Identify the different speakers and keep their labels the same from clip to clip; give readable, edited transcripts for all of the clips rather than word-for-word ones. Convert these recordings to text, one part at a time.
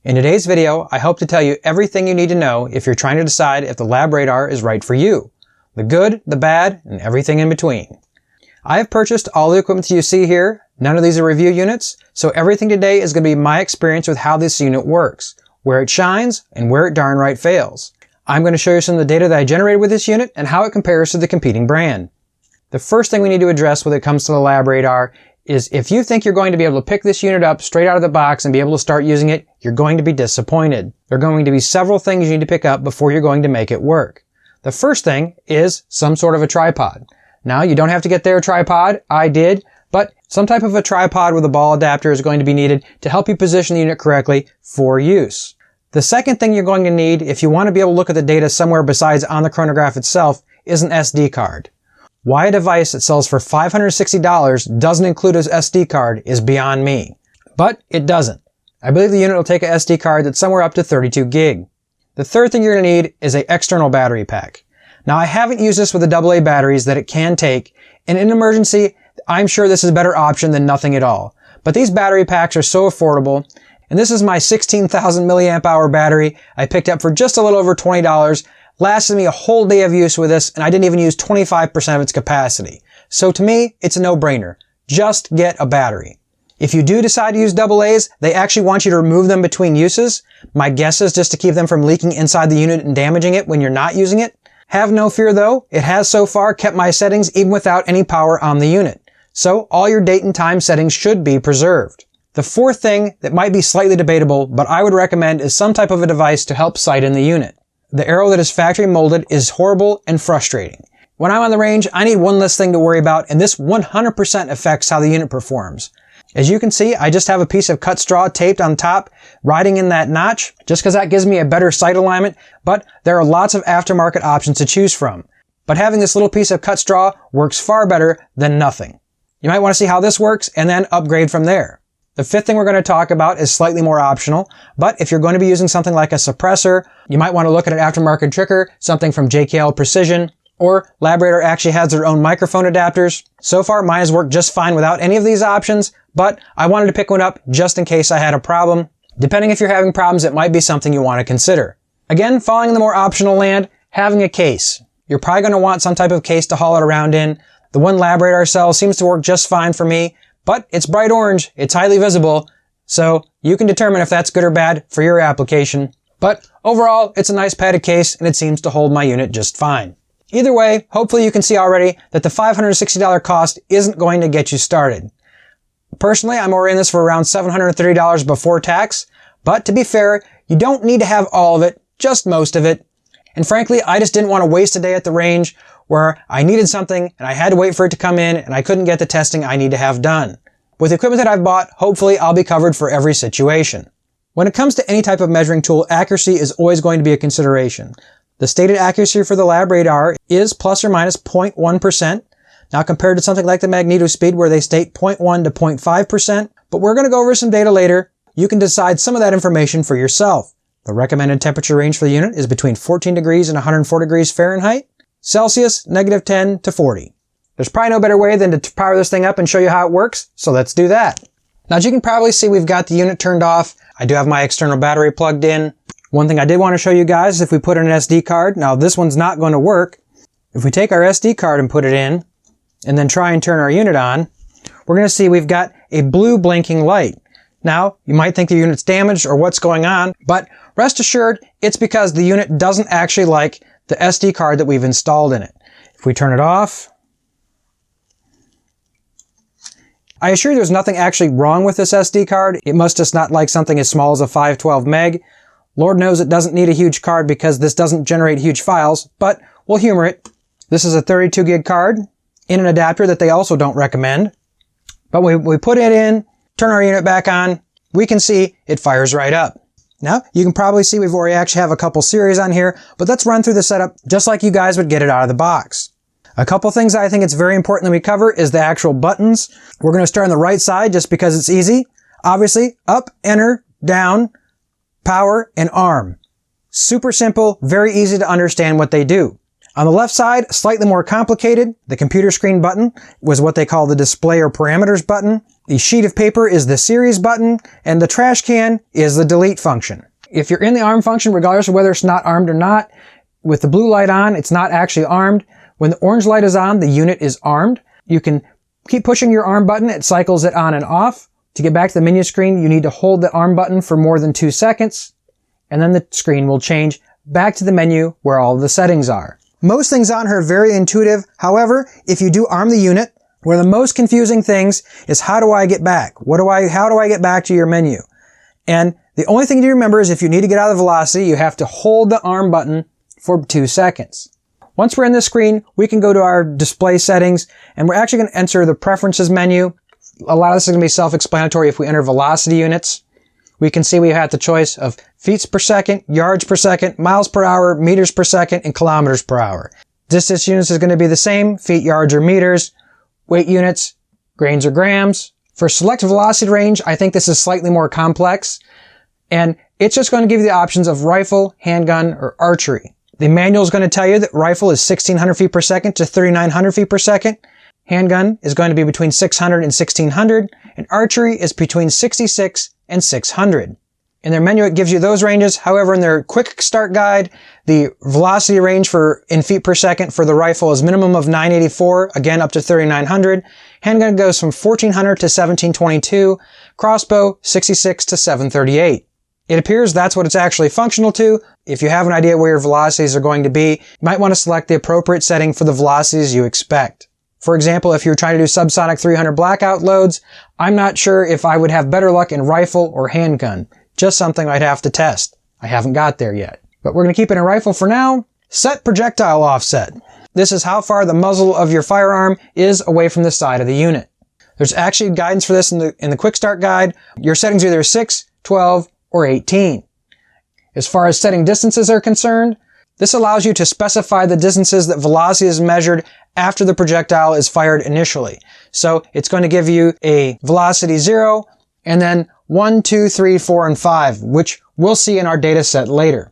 Speaker 1: In today's video, I hope to tell you everything you need to know if you're trying to decide if the LabRadar is right for you. The good, the bad, and everything in between. I have purchased all the equipment you see here. None of these are review units, so everything today is going to be my experience with how this unit works, where it shines, and where it darn right fails. I'm going to show you some of the data that I generated with this unit and how it compares to the competing brand. The first thing we need to address when it comes to the LabRadar is if you think you're going to be able to pick this unit up straight out of the box and be able to start using it, you're going to be disappointed. There are going to be several things you need to pick up before you're going to make it work. The first thing is some sort of a tripod. Now, you don't have to get their tripod, I did, but some type of a tripod with a ball adapter is going to be needed to help you position the unit correctly for use. The second thing you're going to need if you want to be able to look at the data somewhere besides on the chronograph itself is an SD card. Why a device that sells for $560 doesn't include an SD card is beyond me. But it doesn't. I believe the unit will take an SD card that's somewhere up to 32 gig. The third thing you're going to need is an external battery pack. Now, I haven't used this with the AA batteries that it can take, and in an emergency, I'm sure this is a better option than nothing at all. But these battery packs are so affordable, and this is my 16,000 milliamp hour battery I picked up for just a little over $20. Lasted me a whole day of use with this, and I didn't even use 25% of its capacity. So to me, it's a no-brainer. Just get a battery. If you do decide to use AA's, they actually want you to remove them between uses. My guess is just to keep them from leaking inside the unit and damaging it when you're not using it. Have no fear though, it has so far kept my settings even without any power on the unit. So all your date and time settings should be preserved. The fourth thing that might be slightly debatable, but I would recommend is some type of a device to help sight in the unit. The arrow that is factory molded is horrible and frustrating. When I'm on the range, I need one less thing to worry about, and this 100% affects how the unit performs. As you can see, I just have a piece of cut straw taped on top, riding in that notch, just because that gives me a better sight alignment, but there are lots of aftermarket options to choose from. But having this little piece of cut straw works far better than nothing. You might want to see how this works and then upgrade from there. The fifth thing we're going to talk about is slightly more optional, but if you're going to be using something like a suppressor, you might want to look at an aftermarket trigger, something from JKL Precision, or LabRadar actually has their own microphone adapters. So far, mine has worked just fine without any of these options, but I wanted to pick one up just in case I had a problem. Depending if you're having problems, it might be something you want to consider. Again, falling in the more optional land, having a case. You're probably going to want some type of case to haul it around in. The one LabRadar sells seems to work just fine for me, but it's bright orange, it's highly visible, so you can determine if that's good or bad for your application. But overall, it's a nice padded case and it seems to hold my unit just fine. Either way, hopefully you can see already that the $560 cost isn't going to get you started. Personally, I'm ordering this for around $730 before tax, but to be fair, you don't need to have all of it, just most of it. And frankly, I just didn't want to waste a day at the range where I needed something and I had to wait for it to come in and I couldn't get the testing I need to have done. With the equipment that I've bought, hopefully I'll be covered for every situation. When it comes to any type of measuring tool, accuracy is always going to be a consideration. The stated accuracy for the LabRadar is plus or minus 0.1%. Now compared to something like the Magnetospeed where they state 0.1 to 0.5%, but we're going to go over some data later. You can decide some of that information for yourself. The recommended temperature range for the unit is between 14 degrees and 104 degrees Fahrenheit. Celsius, -10 to 40. There's probably no better way than to power this thing up and show you how it works, so let's do that. Now as you can probably see, we've got the unit turned off. I do have my external battery plugged in. One thing I did want to show you guys is if we put in an SD card, now this one's not going to work. If we take our SD card and put it in, and then try and turn our unit on, we're going to see we've got a blue blinking light. Now, you might think the unit's damaged or what's going on, but rest assured, it's because the unit doesn't actually like the SD card that we've installed in it. If we turn it off, I assure you there's nothing actually wrong with this SD card. It must just not like something as small as a 512 meg. Lord knows it doesn't need a huge card because this doesn't generate huge files, but we'll humor it. This is a 32 gig card in an adapter that they also don't recommend. But we put it in, turn our unit back on, we can see it fires right up. Now, you can probably see we actually have a couple series on here, but let's run through the setup just like you guys would get it out of the box. A couple things that I think it's very important that we cover is the actual buttons. We're going to start on the right side just because it's easy. Obviously, up, enter, down, power, and arm. Super simple, very easy to understand what they do. On the left side, slightly more complicated. The computer screen button was what they call the display or parameters button. The sheet of paper is the series button, and the trash can is the delete function. If you're in the arm function, regardless of whether it's not armed or not, with the blue light on, it's not actually armed. When the orange light is on, the unit is armed. You can keep pushing your arm button. It cycles it on and off. To get back to the menu screen, you need to hold the arm button for more than 2 seconds, and then the screen will change back to the menu where all of the settings are. Most things on here are very intuitive. However, if you do arm the unit, one of the most confusing things is how do I get back? How do I get back to your menu? And the only thing to remember is if you need to get out of velocity, you have to hold the arm button for 2 seconds. Once we're in this screen, we can go to our display settings, and we're actually going to enter the preferences menu. A lot of this is going to be self-explanatory. If we enter velocity units, we can see we have the choice of feet per second, yards per second, miles per hour, meters per second, and kilometers per hour. Distance units is going to be the same, feet, yards, or meters. Weight units, grains or grams. For select velocity range, I think this is slightly more complex, and it's just going to give you the options of rifle, handgun, or archery. The manual is going to tell you that rifle is 1600 feet per second to 3900 feet per second. Handgun is going to be between 600 and 1600, and archery is between 66 and 600. In their menu, it gives you those ranges. However, in their quick start guide, the velocity range in feet per second for the rifle is minimum of 984, again up to 3900. Handgun goes from 1400 to 1722. Crossbow, 66 to 738. It appears that's what it's actually functional to. If you have an idea where your velocities are going to be, you might want to select the appropriate setting for the velocities you expect. For example, if you're trying to do subsonic 300 blackout loads, I'm not sure if I would have better luck in rifle or handgun. Just something I'd have to test. I haven't got there yet. But we're going to keep it in rifle for now. Set projectile offset. This is how far the muzzle of your firearm is away from the side of the unit. There's actually guidance for this in the quick start guide. Your settings are either 6, 12, or 18. As far as setting distances are concerned, this allows you to specify the distances that velocity is measured after the projectile is fired initially. So it's going to give you a velocity 0, and then 1, 2, 3, 4, and 5, which we'll see in our data set later.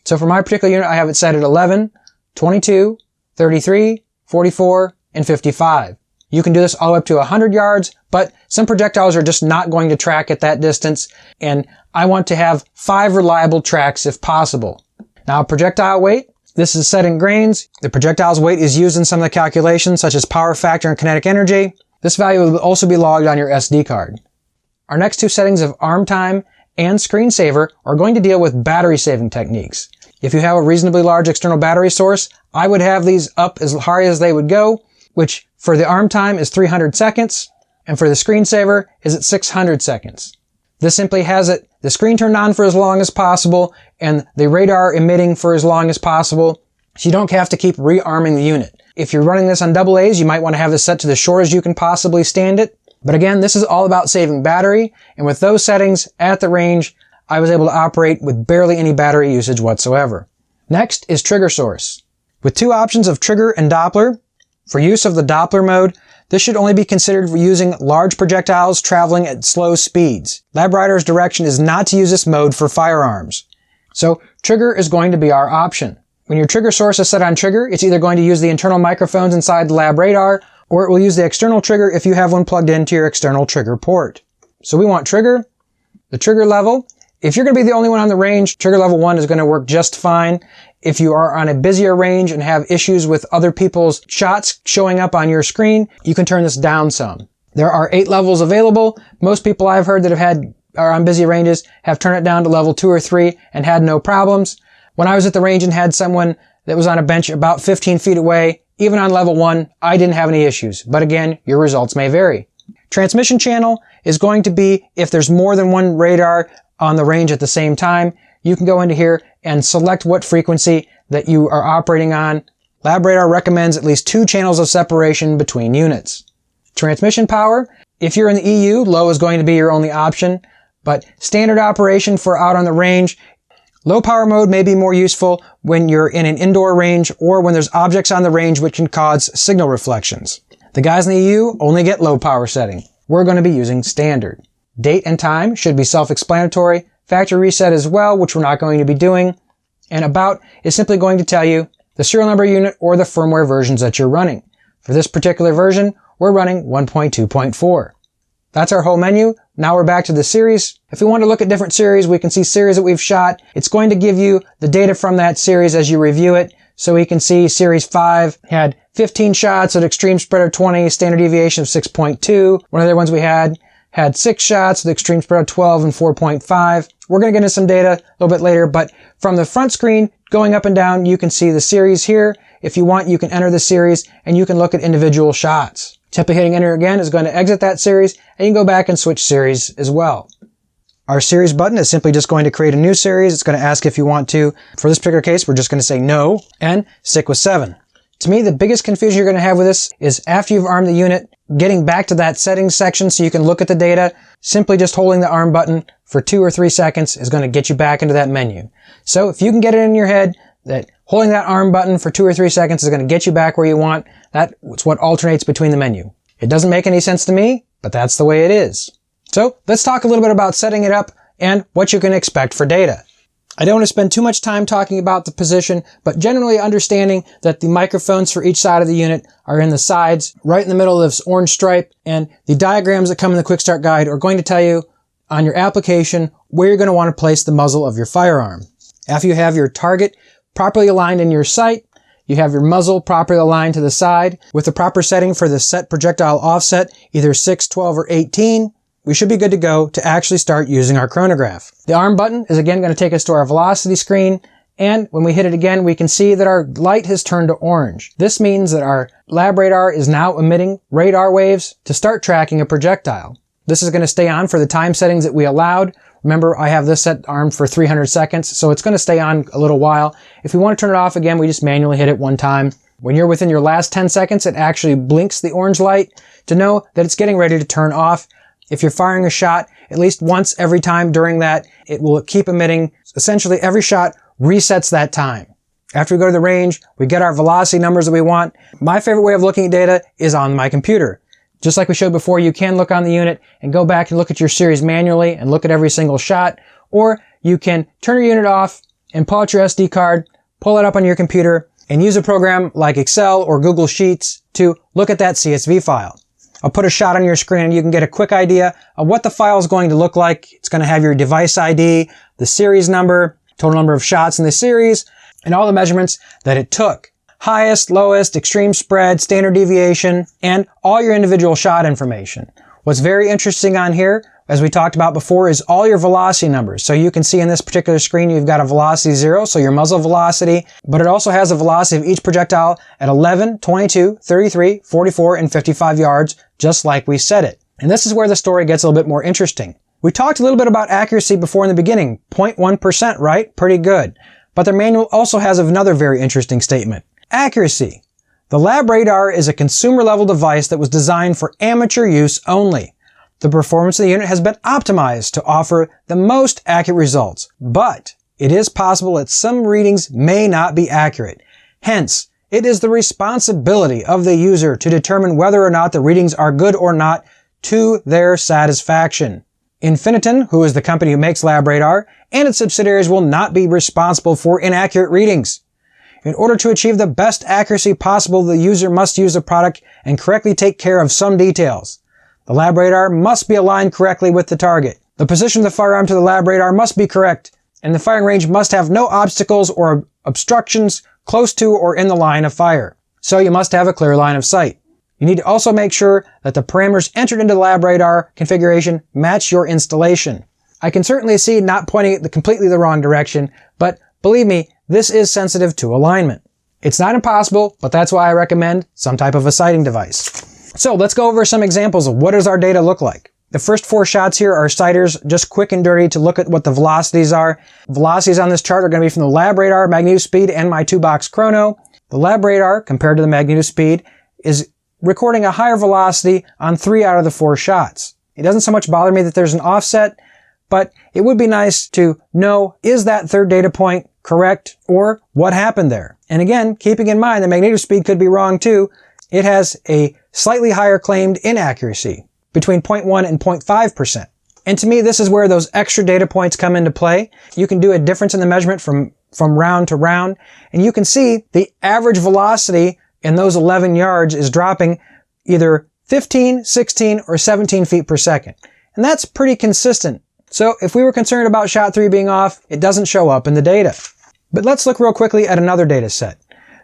Speaker 1: So for my particular unit, I have it set at 11, 22, 33, 44, and 55. You can do this all up to 100 yards, but some projectiles are just not going to track at that distance, and I want to have 5 reliable tracks if possible. Now, projectile weight. This is set in grains. The projectile's weight is used in some of the calculations, such as power factor and kinetic energy. This value will also be logged on your SD card. Our next 2 settings of arm time and screensaver are going to deal with battery saving techniques. If you have a reasonably large external battery source, I would have these up as high as they would go, which for the arm time is 300 seconds, and for the screensaver is at 600 seconds. This simply has the screen turned on for as long as possible and the radar emitting for as long as possible, so you don't have to keep rearming the unit. If you're running this on AA's, you might want to have this set to the shortest you can possibly stand it. But again, this is all about saving battery, and with those settings at the range, I was able to operate with barely any battery usage whatsoever. Next is trigger source. With 2 options of trigger and Doppler, for use of the Doppler mode, this should only be considered for using large projectiles traveling at slow speeds. LabRadar's direction is not to use this mode for firearms. So trigger is going to be our option. When your trigger source is set on trigger, it's either going to use the internal microphones inside the LabRadar, or it will use the external trigger if you have one plugged into your external trigger port. So we want trigger, the trigger level. If you're going to be the only one on the range, trigger level 1 is going to work just fine. If you are on a busier range and have issues with other people's shots showing up on your screen, you can turn this down some. There are 8 levels available. Most people I've heard that are on busy ranges have turned it down to level 2 or 3 and had no problems. When I was at the range and had someone that was on a bench about 15 feet away, even on level 1, I didn't have any issues. But again, your results may vary. Transmission channel is going to be if there's more than one radar on the range at the same time. You can go into here and select what frequency that you are operating on. LabRadar recommends at least 2 channels of separation between units. Transmission power, if you're in the EU, low is going to be your only option, but standard operation for out on the range. Low power mode may be more useful when you're in an indoor range or when there's objects on the range which can cause signal reflections. The guys in the EU only get low power setting. We're going to be using standard. Date and time should be self-explanatory. Factory reset as well, which we're not going to be doing. And about is simply going to tell you the serial number unit or the firmware versions that you're running. For this particular version, we're running 1.2.4. That's our whole menu. Now we're back to the series. If we want to look at different series, we can see series that we've shot. It's going to give you the data from that series as you review it. So we can see series 5 had 15 shots at extreme spread of 20, standard deviation of 6.2. One of the other ones we had 6 shots with extreme spread of 12 and 4.5. We're going to get into some data a little bit later, but from the front screen going up and down, you can see the series here. If you want, you can enter the series and you can look at individual shots. Simply hitting enter again is going to exit that series, and you can go back and switch series as well. Our series button is simply just going to create a new series. It's going to ask if you want to. For this particular case, we're just going to say no and stick with 7. To me, the biggest confusion you're going to have with this is after you've armed the unit, getting back to that settings section so you can look at the data. Simply just holding the arm button for 2 or 3 seconds is going to get you back into that menu. So if you can get it in your head that holding that arm button for 2 or 3 seconds is going to get you back where you want, that's what alternates between the menu. It doesn't make any sense to me, but that's the way it is. So let's talk a little bit about setting it up and what you can expect for data. I don't want to spend too much time talking about the position, but generally understanding that the microphones for each side of the unit are in the sides, right in the middle of this orange stripe, and the diagrams that come in the Quick Start Guide are going to tell you on your application where you're going to want to place the muzzle of your firearm. After you have your target properly aligned in your sight, you have your muzzle properly aligned to the side with the proper setting for the set projectile offset, either 6, 12, or 18, we should be good to go to actually start using our chronograph. The arm button is again going to take us to our velocity screen, and when we hit it again, we can see that our light has turned to orange. This means that our LabRadar is now emitting radar waves to start tracking a projectile. This is going to stay on for the time settings that we allowed. Remember, I have this set armed for 300 seconds, so it's going to stay on a little while. If we want to turn it off again, we just manually hit it one time. When you're within your last 10 seconds, it actually blinks the orange light to know that it's getting ready to turn off. If you're firing a shot at least once every time during that, it will keep emitting. Essentially, every shot resets that time. After we go to the range, we get our velocity numbers that we want. My favorite way of looking at data is on my computer. Just like we showed before, you can look on the unit and go back and look at your series manually and look at every single shot, or you can turn your unit off and pull out your SD card, pull it up on your computer, and use a program like Excel or Google Sheets to look at that CSV file. I'll put a shot on your screen and you can get a quick idea of what the file is going to look like. It's going to have your device ID, the series number, total number of shots in the series, and all the measurements that it took. Highest, lowest, extreme spread, standard deviation, and all your individual shot information. What's very interesting on here, as we talked about before, is all your velocity numbers. So you can see in this particular screen, you've got a velocity 0, so your muzzle velocity, but it also has a velocity of each projectile at 11, 22, 33, 44, and 55 yards, just like we set it. And this is where the story gets a little bit more interesting. We talked a little bit about accuracy before in the beginning, 0.1%, right? Pretty good. But the manual also has another very interesting statement. Accuracy. The LabRadar is a consumer-level device that was designed for amateur use only. The performance of the unit has been optimized to offer the most accurate results, but it is possible that some readings may not be accurate. Hence, it is the responsibility of the user to determine whether or not the readings are good or not to their satisfaction. Infiniton, who is the company who makes LabRadar, and its subsidiaries will not be responsible for inaccurate readings. In order to achieve the best accuracy possible, the user must use the product and correctly take care of some details. The LabRadar must be aligned correctly with the target. The position of the firearm to the LabRadar must be correct, and the firing range must have no obstacles or obstructions close to or in the line of fire. So you must have a clear line of sight. You need to also make sure that the parameters entered into the LabRadar configuration match your installation. I can certainly see not pointing it completely the wrong direction, but believe me, this is sensitive to alignment. It's not impossible, but that's why I recommend some type of a sighting device. So let's go over some examples of what does our data look like. The first 4 shots here are sighters, just quick and dirty to look at what the velocities are. Velocities on this chart are going to be from the LabRadar, Magnetospeed, and my 2-box chrono. The LabRadar, compared to the Magnetospeed, is recording a higher velocity on 3 out of the 4 shots. It doesn't so much bother me that there's an offset, but it would be nice to know, is that third data point correct, or what happened there? And again, keeping in mind the Magnetospeed could be wrong too. It has a slightly higher claimed inaccuracy, between 0.1 and 0.5%. And to me, this is where those extra data points come into play. You can do a difference in the measurement from round to round, and you can see the average velocity in those 11 yards is dropping either 15, 16, or 17 feet per second. And that's pretty consistent. So if we were concerned about shot 3 being off, it doesn't show up in the data. But let's look real quickly at another data set.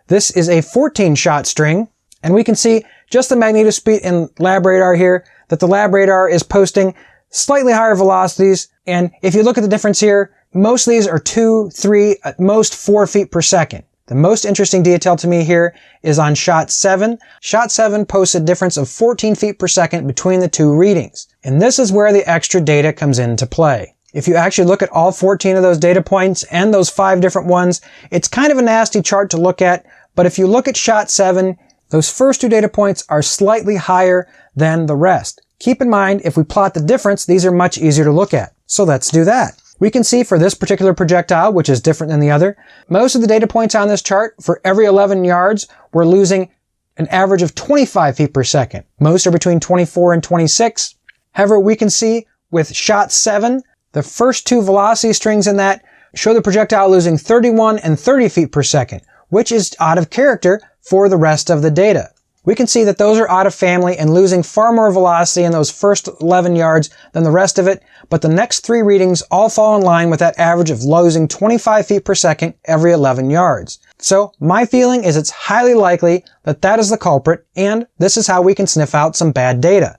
Speaker 1: This is a 14 shot string, and we can see just the magnetospeed in LabRadar here, that the LabRadar is posting slightly higher velocities. And if you look at the difference here, most of these are 2, 3, at most 4 feet per second. The most interesting detail to me here is on shot 7. Shot 7 posts a difference of 14 feet per second between the two readings. And this is where the extra data comes into play. If you actually look at all 14 of those data points and those 5 different ones, it's kind of a nasty chart to look at. But if you look at shot 7, those first 2 data points are slightly higher than the rest. Keep in mind, if we plot the difference, these are much easier to look at. So let's do that. We can see for this particular projectile, which is different than the other, most of the data points on this chart, for every 11 yards, we're losing an average of 25 feet per second. Most are between 24 and 26. However, we can see with shot 7, the first 2 velocity strings in that show the projectile losing 31 and 30 feet per second, which is out of character for the rest of the data. We can see that those are out of family and losing far more velocity in those first 11 yards than the rest of it, but the next 3 readings all fall in line with that average of losing 25 feet per second every 11 yards. So my feeling is it's highly likely that that is the culprit, and this is how we can sniff out some bad data.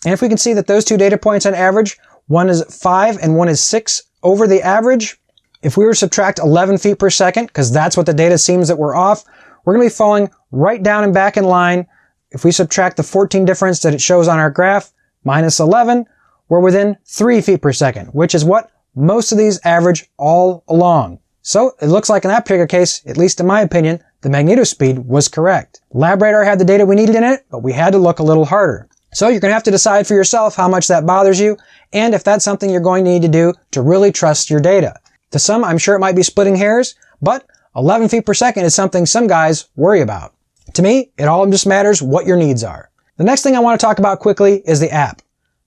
Speaker 1: And if we can see that those 2 data points on average, one is 5 and one is 6 over the average, if we were to subtract 11 feet per second, because that's what the data seems that we're off, we're going to be falling right down and back in line. If we subtract the 14 difference that it shows on our graph, minus 11, we're within 3 feet per second, which is what most of these average all along. So it looks like in that particular case, at least in my opinion, the magnetospeed was correct. LabRadar had the data we needed in it, but we had to look a little harder. So you're going to have to decide for yourself how much that bothers you, and if that's something you're going to need to do to really trust your data. To some, I'm sure it might be splitting hairs, but 11 feet per second is something some guys worry about. To me, it all just matters what your needs are. The next thing I want to talk about quickly is the app.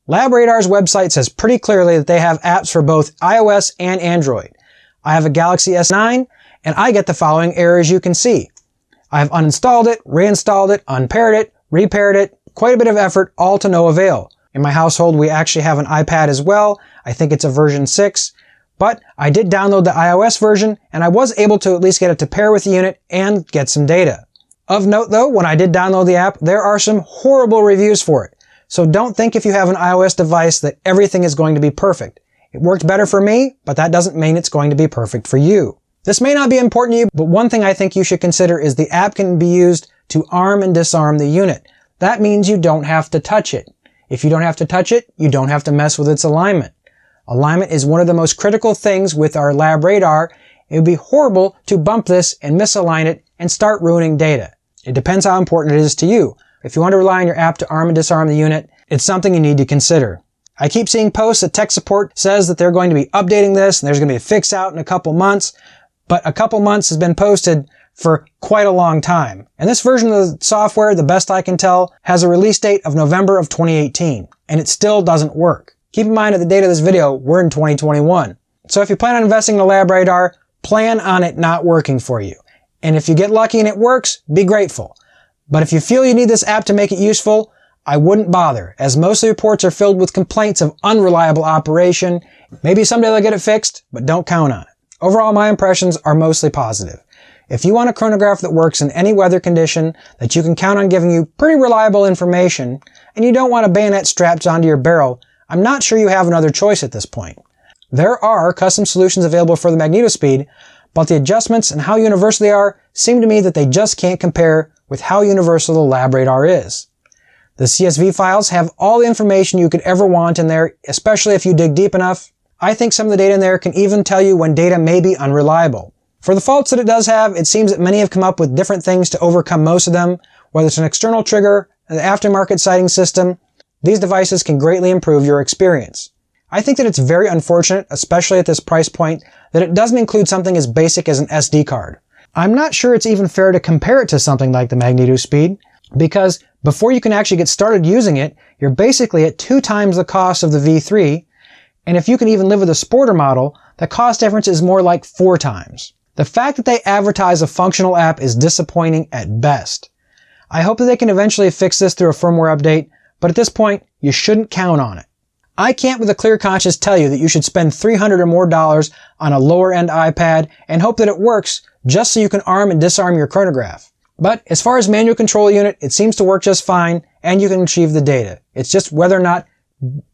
Speaker 1: LabRadar's website says pretty clearly that they have apps for both iOS and Android. I have a Galaxy S9, and I get the following errors you can see. I've uninstalled it, reinstalled it, unpaired it, repaired it, quite a bit of effort, all to no avail. In my household, we actually have an iPad as well. I think it's a version 6. But I did download the iOS version, and I was able to at least get it to pair with the unit and get some data. Of note though, when I did download the app, there are some horrible reviews for it. So don't think if you have an iOS device that everything is going to be perfect. It worked better for me, but that doesn't mean it's going to be perfect for you. This may not be important to you, but one thing I think you should consider is the app can be used to arm and disarm the unit. That means you don't have to touch it. If you don't have to touch it, you don't have to mess with its alignment. Alignment is one of the most critical things with our LabRadar. It would be horrible to bump this and misalign it and start ruining data. It depends how important it is to you. If you want to rely on your app to arm and disarm the unit, it's something you need to consider. I keep seeing posts that tech support says that they're going to be updating this and there's going to be a fix out in a couple months, but a couple months has been posted for quite a long time. And this version of the software, the best I can tell, has a release date of November of 2018, and it still doesn't work. Keep in mind at the date of this video, we're in 2021. So if you plan on investing in a LabRadar, plan on it not working for you. And if you get lucky and it works, be grateful. But if you feel you need this app to make it useful, I wouldn't bother, as most of the reports are filled with complaints of unreliable operation. Maybe someday they'll get it fixed, but don't count on it. Overall, my impressions are mostly positive. If you want a chronograph that works in any weather condition, that you can count on giving you pretty reliable information, and you don't want a bayonet strapped onto your barrel, I'm not sure you have another choice at this point. There are custom solutions available for the Magnetospeed, but the adjustments and how universal they are seem to me that they just can't compare with how universal the LabRadar is. The CSV files have all the information you could ever want in there, especially if you dig deep enough. I think some of the data in there can even tell you when data may be unreliable. For the faults that it does have, it seems that many have come up with different things to overcome most of them, whether it's an external trigger, an aftermarket sighting system. These devices can greatly improve your experience. I think that it's very unfortunate, especially at this price point, that it doesn't include something as basic as an SD card. I'm not sure it's even fair to compare it to something like the Magnetospeed, because before you can actually get started using it, you're basically at 2 times the cost of the V3, and if you can even live with a Sporter model, the cost difference is more like 4 times. The fact that they advertise a functional app is disappointing at best. I hope that they can eventually fix this through a firmware update, but at this point, you shouldn't count on it. I can't with a clear conscience tell you that you should spend $300 or more on a lower-end iPad and hope that it works just so you can arm and disarm your chronograph. But as far as manual control unit, it seems to work just fine, and you can achieve the data. It's just whether or not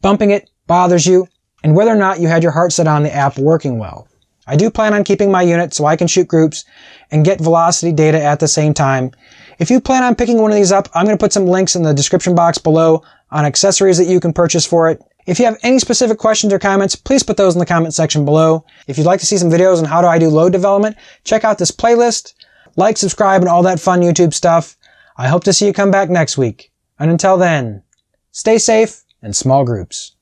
Speaker 1: bumping it bothers you, and whether or not you had your heart set on the app working well. I do plan on keeping my unit so I can shoot groups and get velocity data at the same time. If you plan on picking one of these up, I'm going to put some links in the description box below on accessories that you can purchase for it. If you have any specific questions or comments, please put those in the comment section below. If you'd like to see some videos on how do I do load development, check out this playlist. Like, subscribe, and all that fun YouTube stuff. I hope to see you come back next week. And until then, stay safe and small groups.